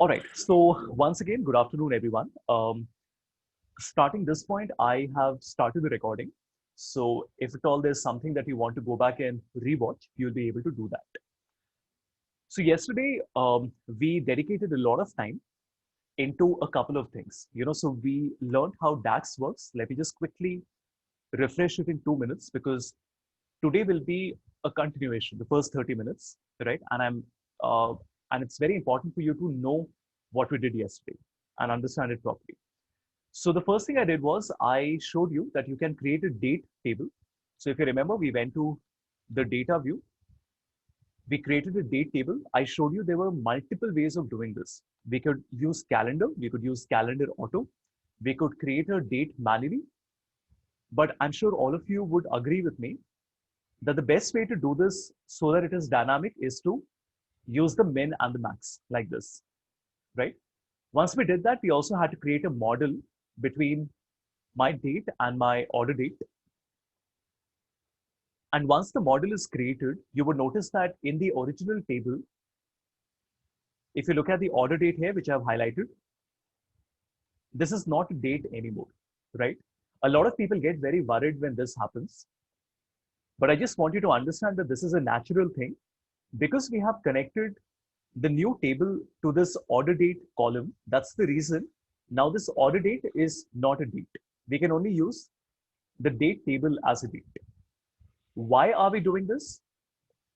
All right. So once again, good afternoon, everyone. Starting this point, I have started the recording. So if at all there's something that you want to go back and rewatch, you'll be able to do that. So yesterday, we dedicated a lot of time into a couple of things. So we learned how DAX works. Let me just quickly refresh it in 2 minutes because today will be a continuation, the first 30 minutes, right? Uh, and it's very important for you to know what we did yesterday and understand it properly. So the first thing I did was I showed you that you can create a date table. So if you remember, we went to the data view. We created a date table. I showed you there were multiple ways of doing this. We could use calendar. We could use calendar auto. We could create a date manually. But I'm sure all of you would agree with me that the best way to do this so that it is dynamic is to use the min and the max like this, right? Once we did that, we also had to create a model between my date and my order date. And once the model is created, you would notice that in the original table, if you look at the order date here, which I've highlighted, this is not a date anymore, right? A lot of people get very worried when this happens. But I just want you to understand that this is a natural thing because we have connected the new table to this order date column. That's the reason now this order date is not a date. We can only use the date table as a date. Why are we doing this?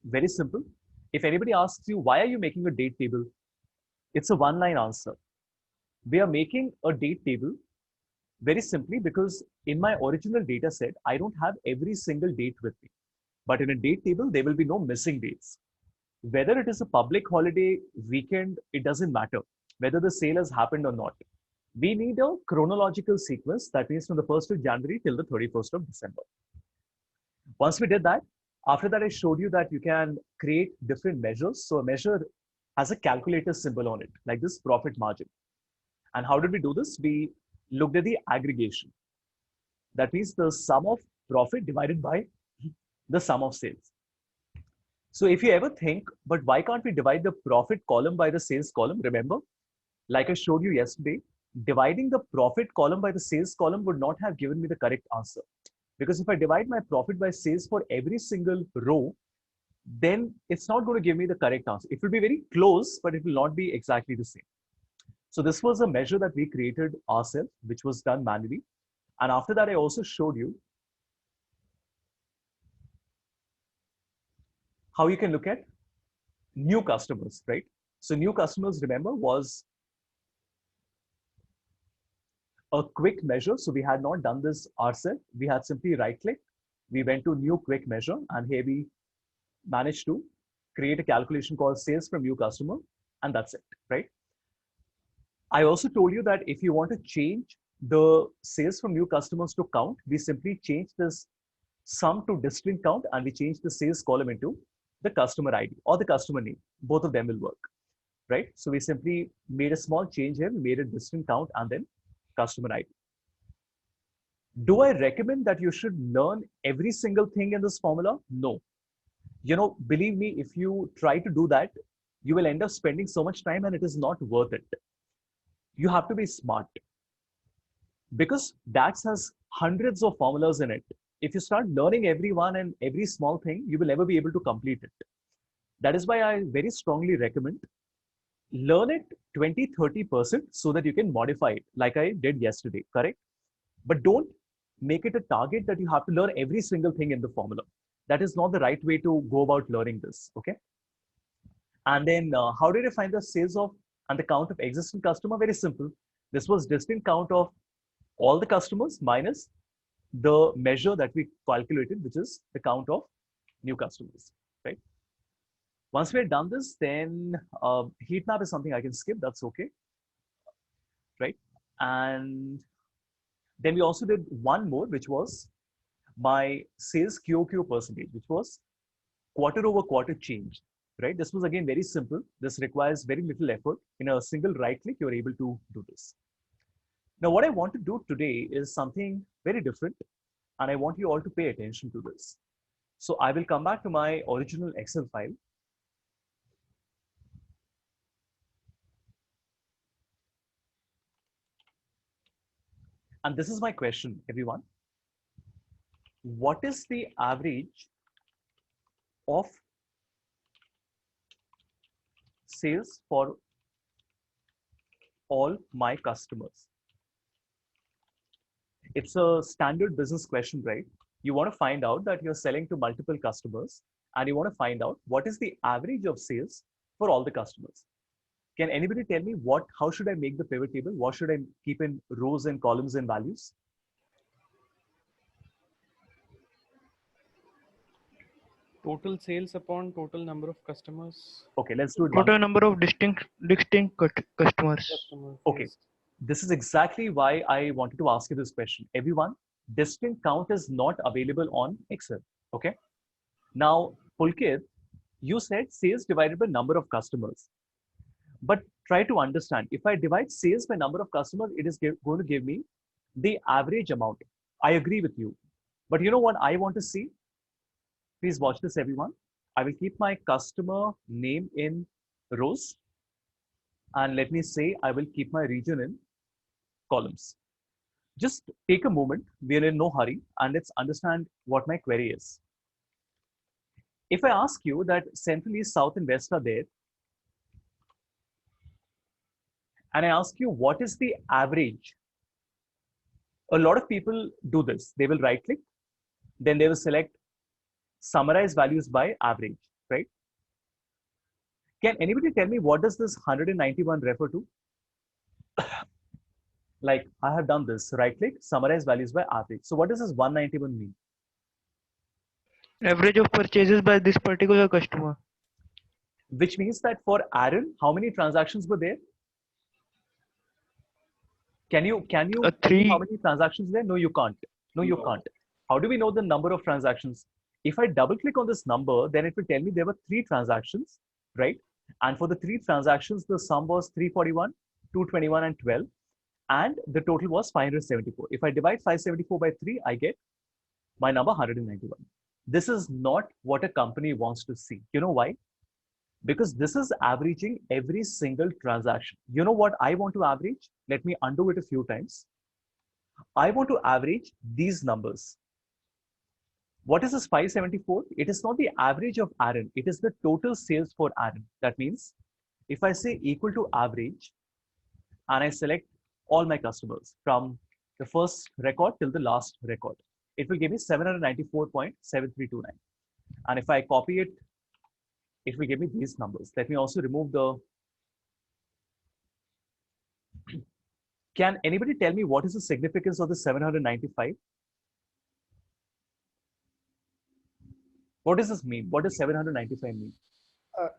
Very simple. If anybody asks you, why are you making a date table? It's a one line answer. We are making a date table very simply because in my original data set, I don't have every single date with me. But in a date table, there will be no missing dates. Whether it is a public holiday, weekend, it doesn't matter. Whether the sale has happened or not. We need a chronological sequence that means from the 1st of January till the 31st of December. Once we did that, after that, I showed you that you can create different measures. So a measure has a calculator symbol on it, like this profit margin. And how did we do this? We looked at the aggregation. That means the sum of profit divided by the sum of sales. So if you ever think, but why can't we divide the profit column by the sales column? Remember, like I showed you yesterday, dividing the profit column by the sales column would not have given me the correct answer. Because if I divide my profit by sales for every single row, then it's not going to give me the correct answer. It will be very close, but it will not be exactly the same. So this was a measure that we created ourselves, which was done manually. And after that, I also showed you how you can look at new customers, right? So new customers, remember, was a quick measure. So we had not done this ourselves. We had simply right click. We went to new quick measure and here we managed to create a calculation called sales from new customer. And that's it, right? I also told you that if you want to change the sales from new customers to count, we simply change this sum to distinct count and we change the sales column into the customer ID or the customer name. Both of them will work, right? So we simply made a small change here. We made a distinct count and then customer ID. Do I recommend that you should learn every single thing in this formula? No. Believe me, if you try to do that, you will end up spending so much time and it is not worth it. You have to be smart because DAX has hundreds of formulas in it. If you start learning every one and every small thing, you will never be able to complete it. That is why I very strongly recommend learn it 20-30% so that you can modify it like I did yesterday, correct? But don't make it a target that you have to learn every single thing in the formula. That is not the right way to go about learning this, okay? And then how did I find the sales of and the count of existing customer? Very simple. This was distinct count of all the customers minus the measure that we calculated, which is the count of new customers, right? Once we're done this, then heat map is something I can skip. That's okay, right? And then we also did one more, which was my sales QOQ percentage, which was quarter over quarter change, right? This was again very simple. This requires very little effort. In a single right click, you're able to do this. Now, what I want to do today is something very different, and I want you all to pay attention to this. So I will come back to my original Excel file. And this is my question, everyone. What is the average of sales for all my customers? It's a standard business question, right? You want to find out that you're selling to multiple customers and you want to find out what is the average of sales for all the customers. Can anybody tell me how should I make the pivot table? What should I keep in rows and columns and values? Total sales upon total number of customers. Okay, let's do it. Total number of distinct customers. Okay, this is exactly why I wanted to ask you this question. Everyone, distinct count is not available on Excel. Okay. Now, Pulkit, you said sales divided by number of customers. But try to understand, if I divide sales by number of customers, it is going to give me the average amount. I agree with you. But you know what I want to see? Please watch this, everyone. I will keep my customer name in rows. And let me say, I will keep my region in columns. Just take a moment. We are in no hurry. And let's understand what my query is. If I ask you that Central, East, South, and West are there, and I ask you what is the average, a lot of people do this. They will right click, then they will select summarize values by average, right? Can anybody tell me what does this 191 refer to? Like I have done this, right click, summarize values by average. So what does this 191 mean? Average of purchases by this particular customer. Which means that for Aaron, how many transactions were there? Can you tell me how many transactions there? No, you can't. No, you can't. How do we know the number of transactions? If I double click on this number, then it will tell me there were 3 transactions, right? And for the 3 transactions, the sum was 341, 221, and 12. And the total was 574. If I divide 574 by 3, I get my number 191. This is not what a company wants to see. You know why? Because this is averaging every single transaction. You know what I want to average? Let me undo it a few times. I want to average these numbers. What is this 574? It is not the average of Aaron. It is the total sales for Aaron. That means if I say equal to average and I select all my customers from the first record till the last record, it will give me 794.7329. And if I copy it, it will give me these numbers. Let me also remove the... Can anybody tell me what is the significance of the 795? What does this mean? What does 795 mean?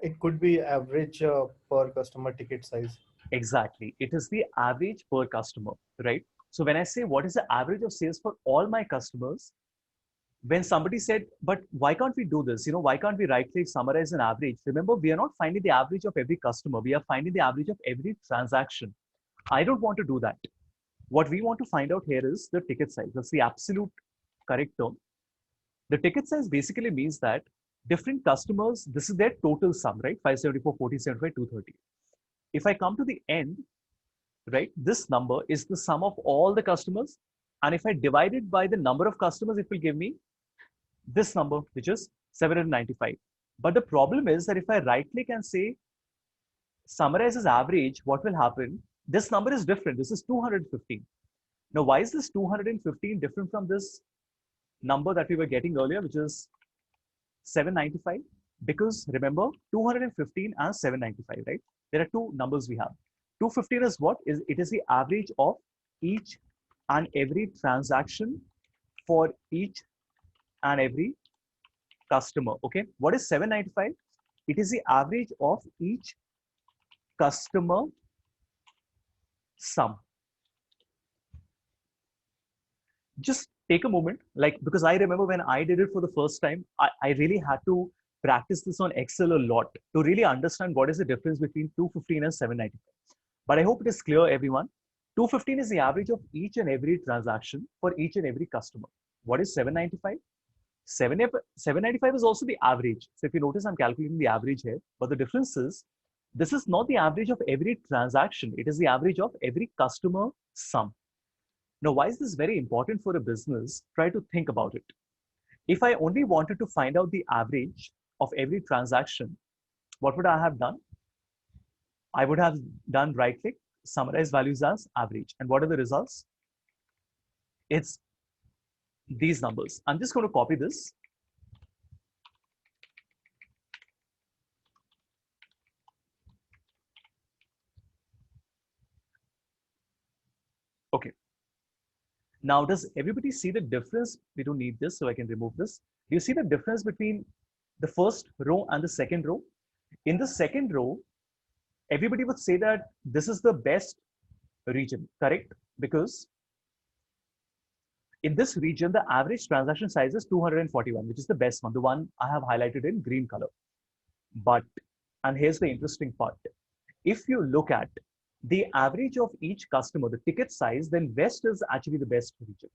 It could be average per customer ticket size. Exactly. It is the average per customer, right? So when I say what is the average of sales for all my customers, when somebody said, but why can't we do this? You know, why can't we right click, summarize an average? Remember, we are not finding the average of every customer. We are finding the average of every transaction. I don't want to do that. What we want to find out here is the ticket size. That's the absolute correct term. The ticket size basically means that different customers, this is their total sum, right? 574, 40, 75, 230. If I come to the end, right, this number is the sum of all the customers. And if I divide it by the number of customers, it will give me this number, which is 795. But the problem is that if I right click and say summarize as average, what will happen? This number is different. This is 215. Now, why is this 215 different from this number that we were getting earlier, which is 795? Because remember, 215 and 795, right? There are 2 numbers we have. 215 is what? It is the average of each and every transaction for each and every customer. Okay. What is 795? It is the average of each customer sum. Just take a moment, like, because I remember when I did it for the first time, I really had to practice this on Excel a lot to really understand what is the difference between 215 and 795. But I hope it is clear, everyone. 215 is the average of each and every transaction for each and every customer. What is 795? 795 is also the average. So if you notice, I'm calculating the average here, but the difference is this is not the average of every transaction. It is the average of every customer sum. Now, why is this very important for a business? Try to think about it. If I only wanted to find out the average of every transaction, what would I have done? I would have done right click, summarize values as average. And what are the results? It's these numbers. I'm just going to copy this. Okay. Now, does everybody see the difference? We don't need this, so I can remove this. Do you see the difference between the first row and the second row? In the second row, everybody would say that this is the best region, correct? Because in this region, the average transaction size is 241, which is the best one, the one I have highlighted in green color. But, and here's the interesting part. If you look at the average of each customer, the ticket size, then West is actually the best region,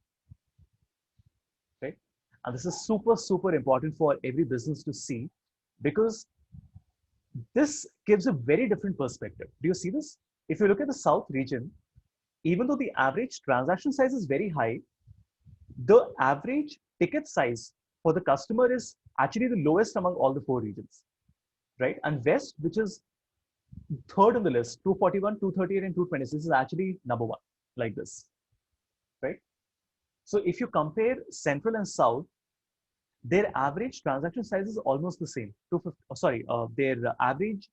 right? And this is super, super important for every business to see, because this gives a very different perspective. Do you see this? If you look at the South region, even though the average transaction size is very high, the average ticket size for the customer is actually the lowest among all the 4 regions, right? And West, which is third on the list, 241, 238, and 226, this is actually number 1, like this, right? So if you compare Central and South, their average transaction size is almost the same. 250, their average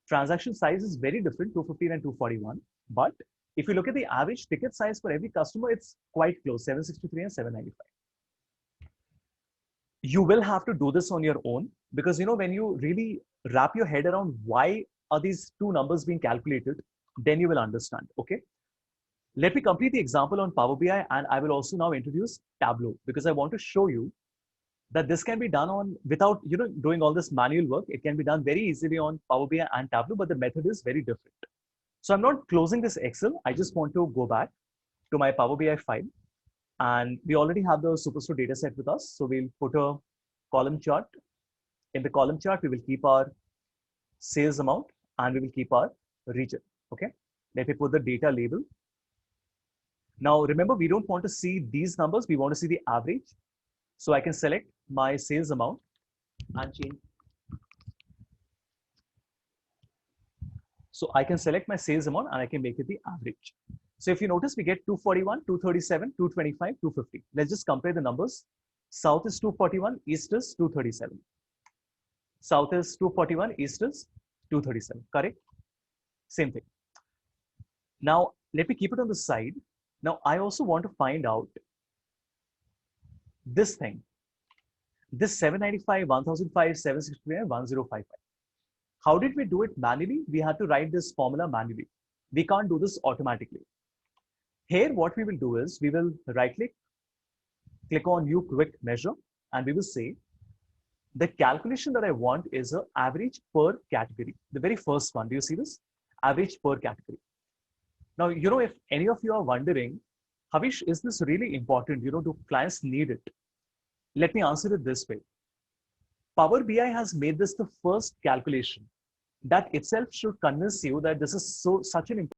transaction size is very different, 215 and 241. But if you look at the average ticket size for every customer, it's quite close, 763 and 795. You will have to do this on your own, because when you really wrap your head around why are these two numbers being calculated, then you will understand. Okay. Let me complete the example on Power BI, and I will also now introduce Tableau, because I want to show you that this can be done on without doing all this manual work. It can be done very easily on Power BI and Tableau, but the method is very different. So I'm not closing this Excel. I just want to go back to my Power BI file, and we already have the Superstore data set with us. So we'll put a column chart. In the column chart, we will keep our sales amount and we will keep our region. Okay. Let me put the data label. Now, remember, we don't want to see these numbers. We want to see the average. So I can select my sales amount and change. So I can select my sales amount and I can make it the average. So if you notice, we get 241, 237, 225, 250. Let's just compare the numbers. South is 241, East is 237. South is 241, East is 237, correct? Same thing. Now, let me keep it on the side. Now, I also want to find out this thing, this 795, 1005, 763, and 1055. How did we do it manually? We had to write this formula manually. We can't do this automatically. Here, what we will do is we will right click on new quick measure, and we will say the calculation that I want is an average per category. The very first one, do you see this? Average per category. Now, if any of you are wondering, Havish, is this really important? Do clients need it? Let me answer it this way. Power BI has made this the first calculation. That itself should convince you that this is such an important